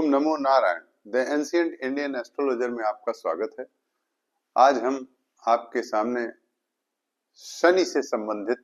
Om NaMo Narayan. The ancient Indian astrologer में आपका स्वागत है। आज हम आपके सामने शनि से संबंधित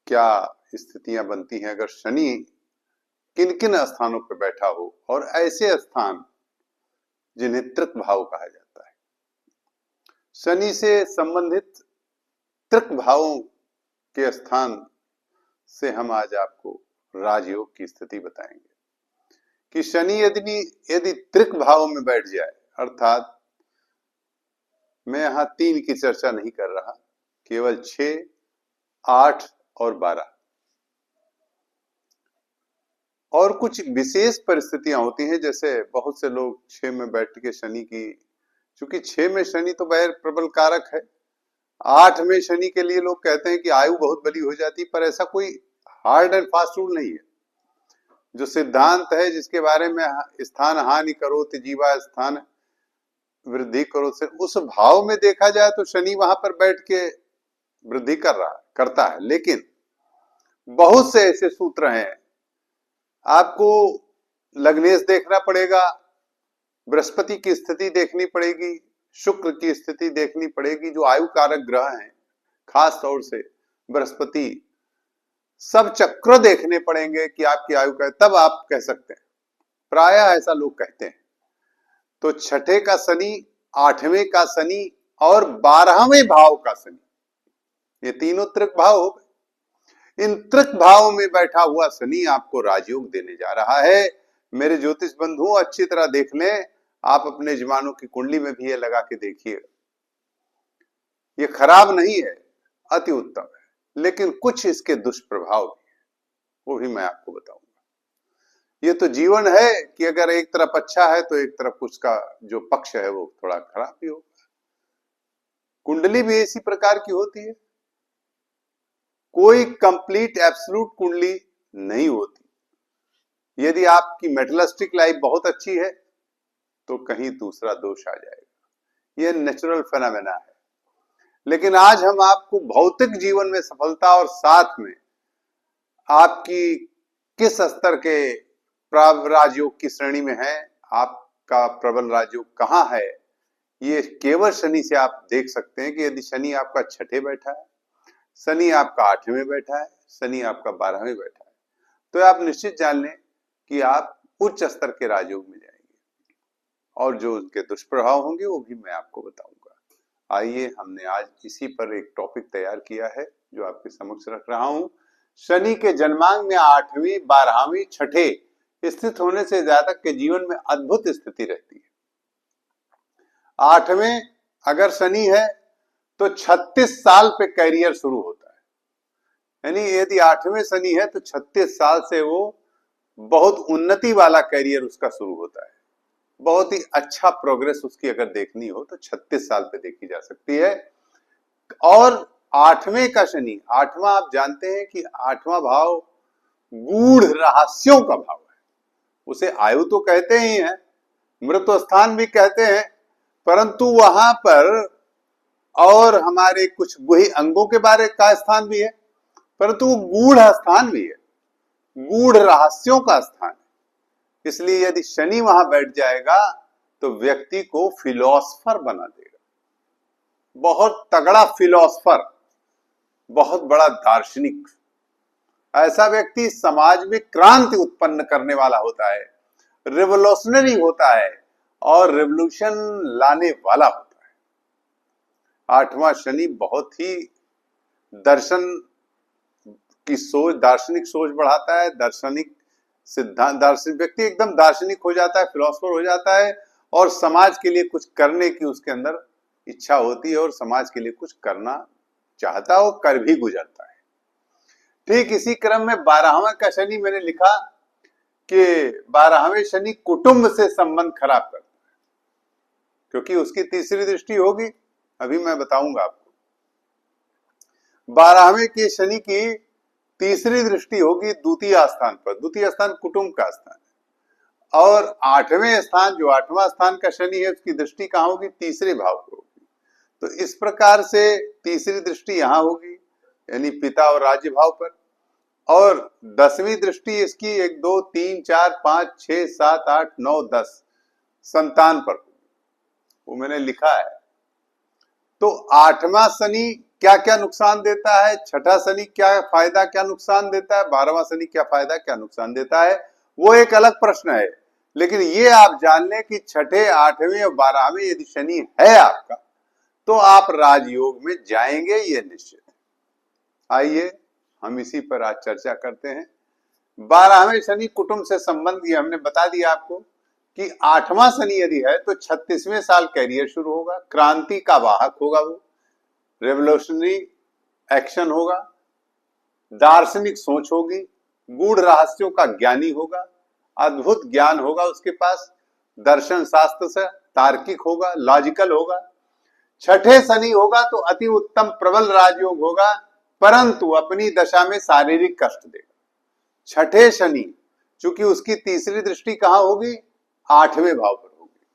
क्या स्थितियां बनती हैं अगर शनि किन किन स्थानों पर बैठा हो, और ऐसे स्थान जिन्हें तृक भाव कहा जाता है। शनि से संबंधित तृक भावों के स्थान से हम आज आपको राजयोग की स्थिति बताएंगे कि शनि यदि तृक भाव में बैठ जाए, अर्थात मैं यहां 3 की चर्चा नहीं कर रहा, केवल 6, 8 और 12। और कुछ विशेष परिस्थितियां होती हैं, जैसे बहुत से लोग 6 में बैठ के शनि की, चूंकि 6 में शनि तो बहर प्रबल कारक है, 8 में शनि के लिए लोग कहते हैं कि आयु बहुत बड़ी हो जाती, पर ऐसा कोई हार्ड एंड फास्ट रूल नहीं है। जो सिद्धांत है जिसके बारे में स्थान हानि करो जीवा स्थान वृद्धि करो से, उस भाव में देखा जाए तो शनि वहां पर बैठ के वृद्धि करता है। लेकिन बहुत से ऐसे सूत्र हैं, आपको लग्नेश देखना पड़ेगा, बृहस्पति की स्थिति देखनी पड़ेगी, शुक्र की स्थिति देखनी पड़ेगी, जो आयु कारक ग्रह हैं, खास तौर से बृहस्पति, सब चक्र देखने पड़ेंगे कि आपकी आयु का, तब आप कह सकते हैं। प्रायः ऐसा लोग कहते हैं। तो 6ठे का शनि, 8वें का शनि और 12वें भाव का शनि, ये तीनों तृक भाव हो गए। इन तृक भाव में बैठा हुआ शनि आपको राजयोग देने जा रहा है। मेरे ज्योतिष बंधु अच्छी तरह देख लें, आप अपने यजमानों की कुंडली में भी ये लगा के देखिए। ये खराब नहीं है, अति उत्तम है, लेकिन कुछ इसके दुष्प्रभाव भी है, वो भी मैं आपको बताऊंगा। ये तो जीवन है कि अगर एक तरफ अच्छा है तो एक तरफ उसका जो पक्ष है वो थोड़ा खराब भी होगा। कुंडली भी इसी प्रकार की होती है, कोई कंप्लीट एब्सोल्यूट कुंडली नहीं होती। यदि आपकी मेटलिस्टिक लाइफ बहुत अच्छी है तो कहीं दूसरा दोष आ जाएगा, यह नेचुरल फेनोमेना है। लेकिन आज हम आपको भौतिक जीवन में सफलता और साथ में आपकी किस स्तर के प्रबल राजयोग की श्रेणी में है, आपका प्रबल राजयोग कहां है, ये केवल शनि से आप देख सकते हैं। कि यदि शनि आपका 6ठे बैठा है, शनि आपका 8वें बैठा है, शनि आपका 12वें बैठा है, तो आप निश्चित जान लें कि आप उच्च स्तर के राजयोग में जाएंगे, और जो उनके दुष्प्रभाव होंगे वो भी मैं आपको बताऊंगा। आइए, हमने आज इसी पर एक टॉपिक तैयार किया है जो आपके समक्ष रख रहा हूं। शनि के जन्मांग में 8वीं, 12वीं, 6ठे स्थित होने से जातक के जीवन में अद्भुत स्थिति रहती है। 8वें अगर शनि है तो 36 साल पे कैरियर शुरू होता है, यानी यदि 8वें शनि है तो 36 साल से वो बहुत उन्नति वाला कैरियर उसका शुरू होता है। बहुत ही अच्छा प्रोग्रेस उसकी अगर देखनी हो तो 36 साल पे देखी जा सकती है। और 8वें का शनि, 8वां आप जानते हैं कि 8वां भाव गूढ़ रहस्यों का भाव है। उसे आयु तो कहते ही हैं, मृत स्थान भी कहते हैं, परंतु वहां पर और हमारे कुछ गुही अंगों के बारे का स्थान भी है, परंतु वो गूढ़ स्थान भी है, गूढ़ रहस्यों का स्थान है। इसलिए यदि शनि वहां बैठ जाएगा तो व्यक्ति को फिलोसफर बना देगा, बहुत तगड़ा फिलोसफर, बहुत बड़ा दार्शनिक। ऐसा व्यक्ति समाज में क्रांति उत्पन्न करने वाला होता है, रिवोल्यूशनरी होता है और रिवोल्यूशन लाने वाला होता है। 8वां शनि बहुत ही दर्शन की सोच, दार्शनिक सोच बढ़ाता है, दार्शनिक सिद्धांत, दार्शनिक व्यक्ति एकदम दार्शनिक हो जाता है, फिलोसफर हो जाता है, और समाज के लिए कुछ करने की उसके अंदर इच्छा होती है और समाज के लिए कुछ करना चाहता हो, कर भी गुजरता है। ठीक इसी क्रम में 12वां का शनि, मैंने लिखा कि 12वें शनि कुटुंब से संबंध खराब करता है, क्योंकि उसकी तीसरी दृष्टि होगी, अभी मैं बताऊंगा आपको। 12वें के शनि की तीसरी दृष्टि होगी द्वितीय स्थान पर, द्वितीय स्थान कुटुंब का स्थान है, और 8वें स्थान, जो 8वां स्थान का शनि है, उसकी दृष्टि कहां होगी, तीसरे भाव पर होगी। तो इस प्रकार से तीसरी दृष्टि यहां होगी, यानी पिता और राज्य भाव पर, और 10वीं दृष्टि इसकी 1 2 3 4 5 6 7 8 9 10 संतान पर, वो मैंने लिखा है। तो 8वां शनि क्या क्या नुकसान देता है, छठा शनि क्या फायदा क्या नुकसान देता है, 12वां शनि क्या फायदा क्या नुकसान देता है, वो एक अलग प्रश्न है। लेकिन ये आप जान लें कि छठे 8वें और 12वें यदि शनि है आपका तो आप राजयोग में जाएंगे, ये निश्चित है। आइए हम इसी पर आज चर्चा करते हैं। 12वें शनि कुटुंब से संबंध, ये हमने बता दिया आपको कि 8वां शनि यदि है तो 36वें साल कैरियर शुरू होगा, क्रांति का वाहक होगा, वो रेवोल्यूशनरी एक्शन होगा, दार्शनिक सोच होगी, गूढ़ रहस्यों का ज्ञानी होगा, अद्भुत ज्ञान होगा उसके पास, दर्शन शास्त्र से तार्किक होगा, लॉजिकल होगा। छठे शनि होगा तो अति उत्तम प्रबल राजयोग होगा, परंतु अपनी दशा में शारीरिक कष्ट देगा। छठे शनि चूंकि उसकी तीसरी दृष्टि कहां होगी, 8वें भाव पर होगी,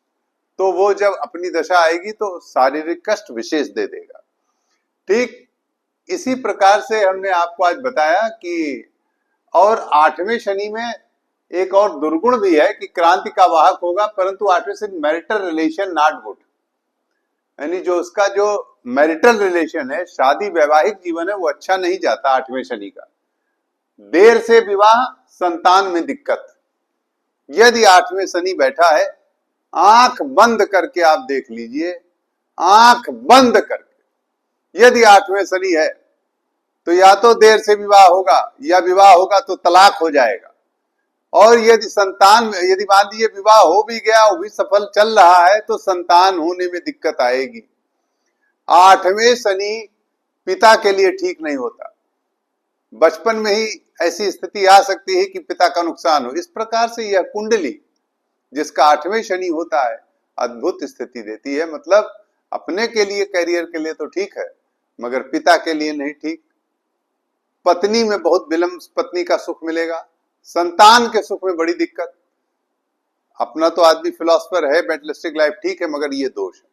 तो वो जब अपनी दशा आएगी तो शारीरिक कष्ट विशेष दे देगा। ठीक इसी प्रकार से हमने आपको आज बताया कि और 8वें शनि में एक और दुर्गुण भी है कि क्रांति का वाहक होगा, परंतु 8वें शनि मैरिटल रिलेशन नॉट गुड, यानी जो उसका जो मैरिटल रिलेशन है, शादी वैवाहिक जीवन है, वो अच्छा नहीं जाता 8वें शनि का। देर से विवाह, संतान में दिक्कत। यदि 8वें शनि बैठा है, आंख बंद करके आप देख लीजिए, आंख बंद करके यदि 8वें शनि है तो या तो देर से विवाह होगा या विवाह होगा तो तलाक हो जाएगा। और यदि संतान, यदि मान लीजिए विवाह हो भी गया, वो भी सफल चल रहा है, तो संतान होने में दिक्कत आएगी। 8वें शनि पिता के लिए ठीक नहीं होता, बचपन में ही ऐसी स्थिति आ सकती है कि पिता का नुकसान हो। इस प्रकार से यह कुंडली जिसका 8वें शनि होता है अद्भुत स्थिति देती है। मतलब अपने के लिए, करियर के लिए तो ठीक है, मगर पिता के लिए नहीं ठीक। पत्नी में बहुत विलंब, पत्नी का सुख मिलेगा, संतान के सुख में बड़ी दिक्कत। अपना तो आदमी फिलोसफर है, मेटलिस्टिक लाइफ ठीक है, मगर ये दोष है।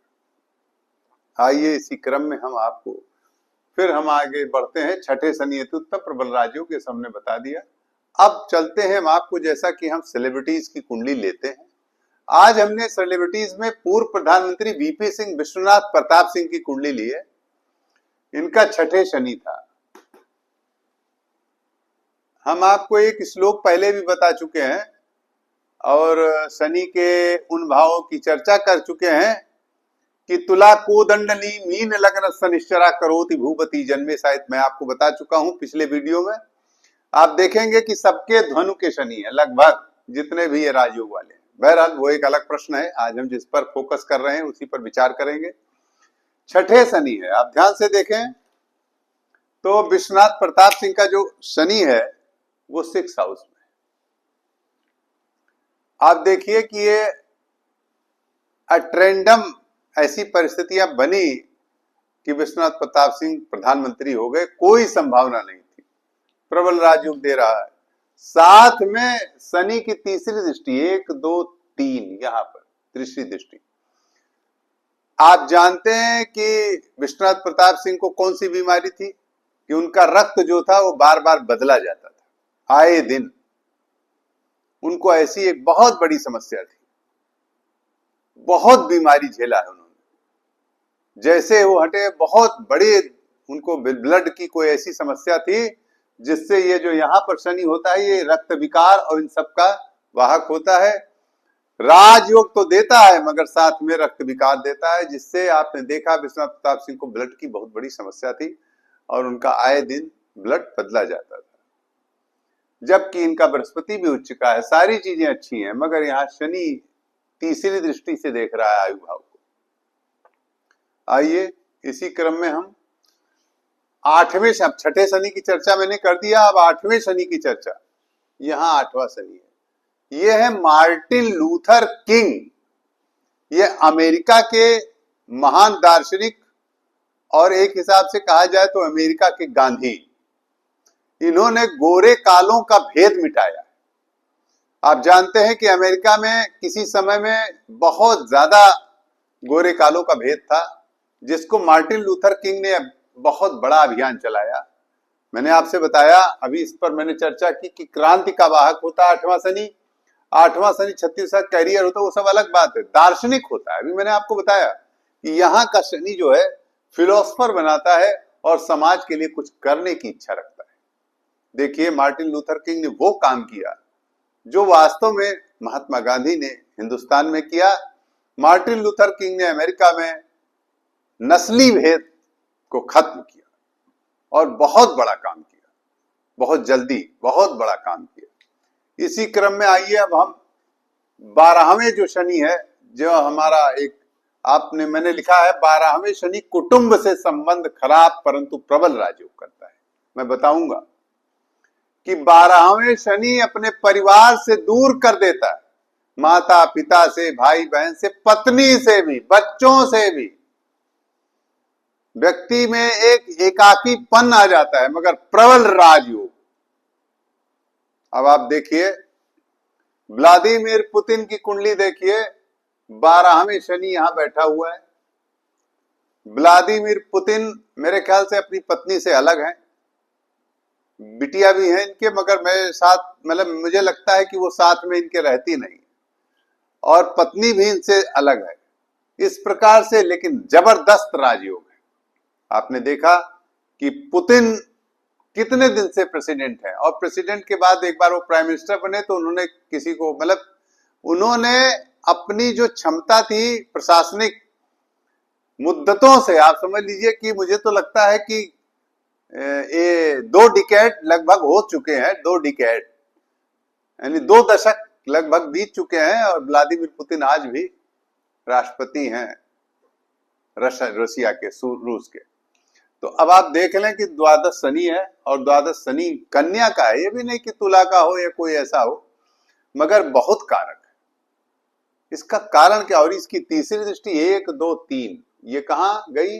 आइए इसी क्रम में हम आपको फिर हम आगे बढ़ते हैं। छठे शनि हेतु उत्तम प्रबल राजयोग, ये हमने बता दिया। अब चलते हैं हम आपको, जैसा कि हम सेलिब्रिटीज की कुंडली लेते हैं, आज हमने सेलिब्रिटीज में पूर्व प्रधानमंत्री वीपी सिंह, विश्वनाथ प्रताप सिंह की कुंडली ली है। इनका छठे शनि था। हम आपको एक श्लोक पहले भी बता चुके हैं और शनि के उन भावों की चर्चा कर चुके हैं कि तुला कोदंडनी मीन लग्न शनिश्चरा करोति भूपति जन्मे, शायद मैं आपको बता चुका हूं पिछले वीडियो में। आप देखेंगे कि सबके धनु के शनि है, लगभग जितने भी ये राजयोग वाले हैं। बहरहाल वो एक अलग प्रश्न है, आज हम जिस पर फोकस कर रहे हैं उसी पर विचार करेंगे। छठे शनि है, आप ध्यान से देखें तो विश्वनाथ प्रताप सिंह का जो शनि है वो 6th हाउस में। आप देखिए कि ये अट्रेंडम ऐसी परिस्थितियां बनी कि विश्वनाथ प्रताप सिंह प्रधानमंत्री हो गए, कोई संभावना नहीं थी। प्रबल राजयोग दे रहा है, साथ में शनि की तीसरी दृष्टि, 1 2 3 यहां पर तीसरी दृष्टि। आप जानते हैं कि विश्वनाथ प्रताप सिंह को कौन सी बीमारी थी कि उनका रक्त जो था वो बार बार बदला जाता था, आए दिन। उनको ऐसी एक बहुत बड़ी समस्या थी, बहुत बीमारी झेला है उन्होंने। जैसे वो हटे, बहुत बड़े उनको ब्लड की कोई ऐसी समस्या थी जिससे ये जो यहाँ पर शनि होता है ये रक्त विकार और इन सब का वाहक होता है। राजयोग तो देता है मगर साथ में रक्त विकार देता है, जिससे आपने देखा विश्वनाथ प्रताप सिंह को ब्लड की बहुत बड़ी समस्या थी और उनका आए दिन ब्लड बदला जाता था। जबकि इनका बृहस्पति भी उच्च का है, सारी चीजें अच्छी हैं, मगर यहाँ शनि तीसरी दृष्टि से देख रहा है आयु भाव को। आइए इसी क्रम में हम 8वें, छठे शनि की चर्चा मैंने कर दिया, अब 8वें शनि की चर्चा। यहाँ 8वां शनि है, ये है मार्टिन लूथर किंग। ये अमेरिका के महान दार्शनिक और एक हिसाब से कहा जाए तो अमेरिका के गांधी। इन्होंने गोरे कालों का भेद मिटाया। आप जानते हैं कि अमेरिका में किसी समय में बहुत ज्यादा गोरे कालों का भेद था, जिसको मार्टिन लूथर किंग ने बहुत बड़ा अभियान चलाया मैंने आपसे बताया, अभी इस पर मैंने चर्चा की कि क्रांति का वाहक होता है आठवां शनि। आठवां शनि 36 कैरियर होता है, वो सब अलग बात है, दार्शनिक होता है। अभी मैंने आपको बताया कि यहाँ का शनि जो है फिलोसफर बनाता है और समाज के लिए कुछ करने की इच्छा रखता है। देखिए, मार्टिन लूथर किंग ने वो काम किया जो वास्तव में महात्मा गांधी ने हिंदुस्तान में किया। मार्टिन लूथर किंग ने अमेरिका में नस्ली भेद को खत्म किया और बहुत बड़ा काम किया, बहुत जल्दी बहुत बड़ा काम किया। इसी क्रम में आइए अब हम 12वें जो शनि है, जो हमारा एक आपने मैंने लिखा है 12वें शनि कुटुंब से संबंध खराब परंतु प्रबल राजयोग करता है। मैं बताऊंगा कि 12वें शनि अपने परिवार से दूर कर देता है, माता पिता से, भाई बहन से, पत्नी से भी, बच्चों से भी। व्यक्ति में एक एकाकीपन आ जाता है, मगर प्रबल राजयोग। अब आप देखिए, व्लादिमीर पुतिन की कुंडली देखिए, 12वें शनि यहां बैठा हुआ है। व्लादिमीर पुतिन मेरे ख्याल से अपनी पत्नी से अलग हैं, बिटिया भी हैं इनके, मगर मैं साथ मतलब मुझे लगता है कि वो साथ में इनके रहती नहीं, और पत्नी भी इनसे अलग है। इस प्रकार से लेकिन जबरदस्त राजयोग है। आपने देखा कि पुतिन कितने दिन से प्रेसिडेंट है, और प्रेसिडेंट के बाद एक बार वो प्राइम मिनिस्टर बने तो उन्होंने किसी को मतलब उन्होंने अपनी जो क्षमता थी प्रशासनिक मुद्दतों से, आप समझ लीजिए कि मुझे तो लगता है कि ये 2 डिकेड लगभग हो चुके हैं, 2 डिकेड यानी 2 दशक लगभग बीत चुके हैं, और व्लादिमीर पुतिन आज भी राष्ट्रपति हैं रशिया के, रूस के। तो अब आप देख लें कि द्वादश शनि है, और द्वादश शनि कन्या का है, ये भी नहीं कि तुला का हो या कोई ऐसा हो, मगर बहुत कारक है। इसका कारण क्या, और इसकी तीसरी दृष्टि 1 2 3 ये कहां गई,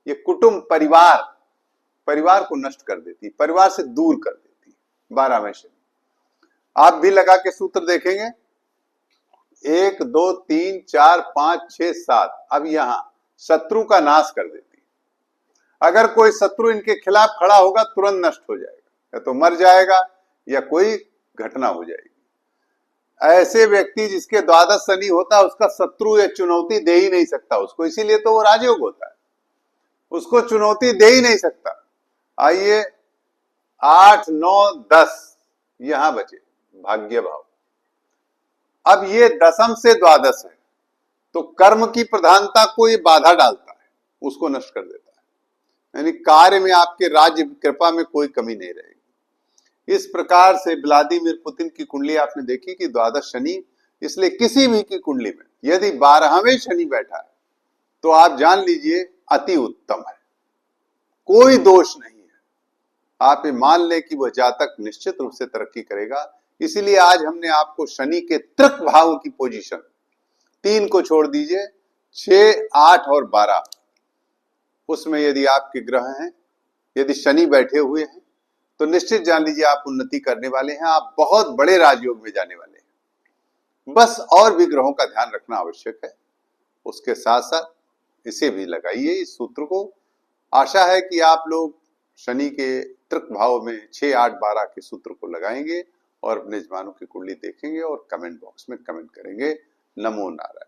ये कुटुंब परिवार को नष्ट कर देती, परिवार से दूर कर देती। 12वें शनि आप भी लगा के सूत्र देखेंगे, 1 2 3 4 5 6 7, अब यहां शत्रु का नाश कर देती। अगर कोई शत्रु इनके खिलाफ खड़ा होगा तुरंत नष्ट हो जाएगा, या तो मर जाएगा या कोई घटना हो जाएगी। ऐसे व्यक्ति जिसके द्वादश शनि होता है उसका शत्रु या चुनौती दे ही नहीं सकता उसको, इसीलिए तो वो राजयोग होता है, उसको चुनौती दे ही नहीं सकता। आइए 8 9 10 यहां बचे भाग्य भाव। अब ये दशम से द्वादश है, तो कर्म की प्रधानता को ये बाधा डालता है, उसको नष्ट कर देता है, यानी कार्य में आपके राज्य कृपा में कोई कमी नहीं रहेगी। इस प्रकार से व्लादिमीर पुतिन की कुंडली आपने देखी कि द्वादश शनि, इसलिए किसी भी की कुंडली में यदि 12वें शनि बैठा है तो आप जान लीजिए अति उत्तम है, कोई दोष नहीं है। आप ये मान लें कि वह जातक निश्चित रूप से तरक्की करेगा। इसीलिए आज हमने आपको शनि के त्रिक भावों की पोजीशन, 3 को छोड़ दीजिए, 6 8 और 12, उसमें यदि आपके ग्रह हैं, यदि शनि बैठे हुए हैं तो निश्चित जान लीजिए आप उन्नति करने वाले हैं, आप बहुत बड़े राजयोग में जाने वाले हैं। बस और भी ग्रहों का ध्यान रखना आवश्यक है, उसके साथ साथ इसे भी लगाइए इस सूत्र को। आशा है कि आप लोग शनि के त्रिक भाव में 6 8 12 के सूत्र को लगाएंगे और अपने यजमानों की कुंडली देखेंगे और कमेंट बॉक्स में कमेंट करेंगे। नमो नारायण।